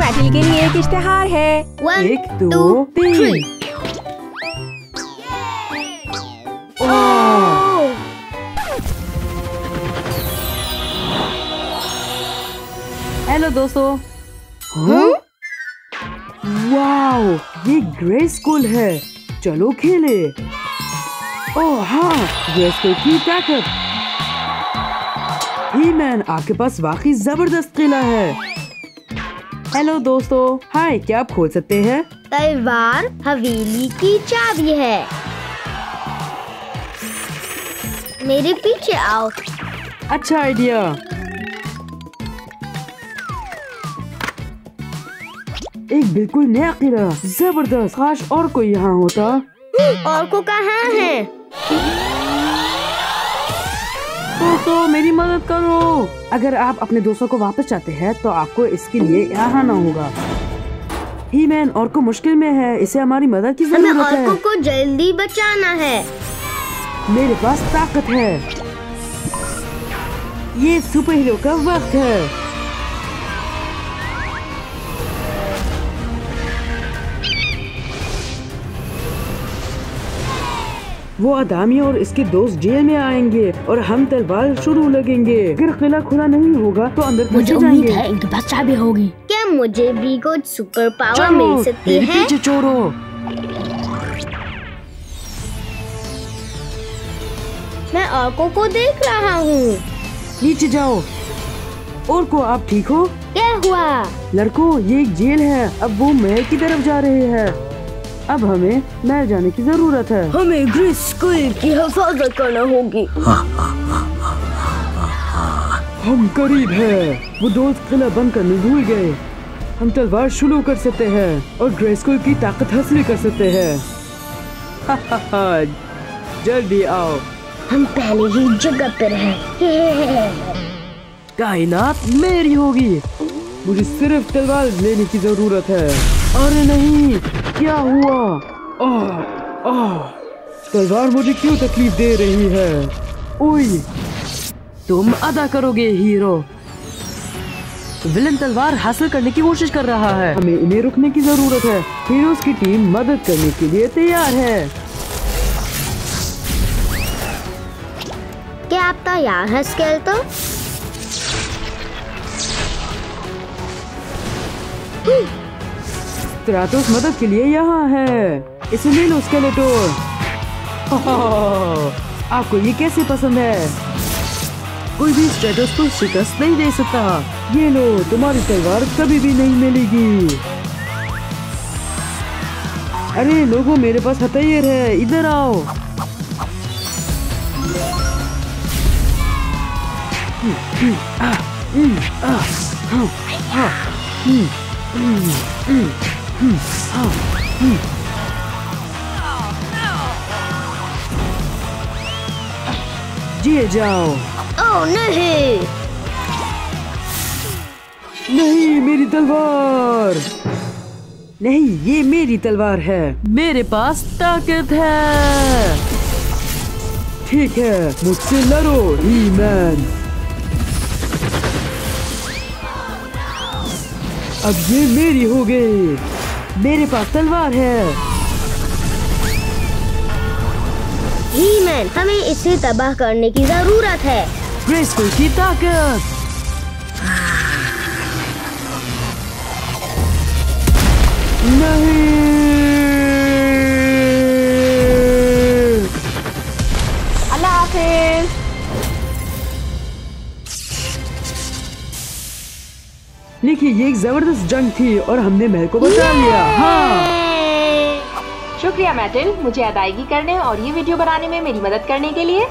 Metal के लिए एक इश्तिहार है। 1 2 3। हेलो दोस्तों। वाओ, ये ग्रे स्कूल है। चलो खेले। ओह हाँ, ग्रे स्कूल की ताकत। ही मैन, आपके पास वाकई जबरदस्त किला है। हेलो दोस्तों। हाय, क्या आप खोल सकते हैं? तलवार हवेली की चाबी है। मेरे पीछे आओ। अच्छा आइडिया। एक बिल्कुल नया किला, जबरदस्त। काश और कोई यहाँ होता। और को कहाँ है? दोस्तों मेरी मदद करो। अगर आप अपने दोस्तों को वापस चाहते हैं तो आपको इसके लिए यहाँ आना होगा। ही मैन और को मुश्किल में है, इसे हमारी मदद की जरूरत है। हमें और को जल्दी बचाना है। मेरे पास ताकत है। ये सुपर हीरो का वक्त है। वो आदमी और इसके दोस्त जेल में आएंगे और हम तलवार शुरू लगेंगे। अगर किला खुला नहीं होगा तो अंदर मुझे जाएंगे। उम्मीद है इनके पास चाबी होगी। क्या मुझे भी कुछ सुपर पावर मिल सकती है? पीछे छोड़ो। मैं औरकों को देख रहा हूँ। नीचे जाओ। और को आप ठीक हो? क्या हुआ? लड़कों, ये एक जेल है। अब वो महल की तरफ जा रहे हैं। अब हमें महल जाने की जरूरत है। हमें ग्रे स्कूल की हिफाजत करना होगी। हम करीब है। वो दोस्त किला बंद करने भूल गए। हम तलवार शुरू कर सकते हैं और ग्रे स्कूल की ताकत हासिल कर सकते हैं। जल्दी आओ। हम पहले ही जगह पर हैं। कायनात मेरी होगी। मुझे सिर्फ तलवार लेने की जरूरत है। अरे नहीं, क्या हुआ? तलवार मुझे क्यों तकलीफ दे रही है? ओए, तुम अदा करोगे हीरो। विलन तलवार हासिल करने की कोशिश कर रहा है। हमें इन्हें रुकने की जरूरत है। हीरोज की टीम मदद करने के लिए तैयार है। क्या आप तैयार हैं स्केलेटो? स्ट्रैटोस मदद के लिए यहाँ है। इसे ले लो स्केलेटोर। आपको ये कैसे पसंद है? कोई भी स्ट्रैटोस को शिकस्त नहीं दे सकता। ये लो, तुम्हारी तलवार कभी भी नहीं मिलेगी। अरे लोगों, मेरे पास हथियार है, इधर आओ। जी जाओ। ओह नहीं! नहीं, मेरी तलवार। नहीं, ये मेरी तलवार है। मेरे पास ताकत है। ठीक है, मुझसे लड़ो ही मैन। अब ये मेरी हो गई। मेरे पास तलवार है। ही मैन, हमें इसे तबाह करने की जरूरत है। ग्रे स्कूल की ताकत। नहीं। अल्लाह हाफिज। देखिए, ये एक जबरदस्त जंग थी और हमने महल को बचा लिया। हाँ। शुक्रिया मैटिल, मुझे अदायगी करने और ये वीडियो बनाने में मेरी मदद करने के लिए।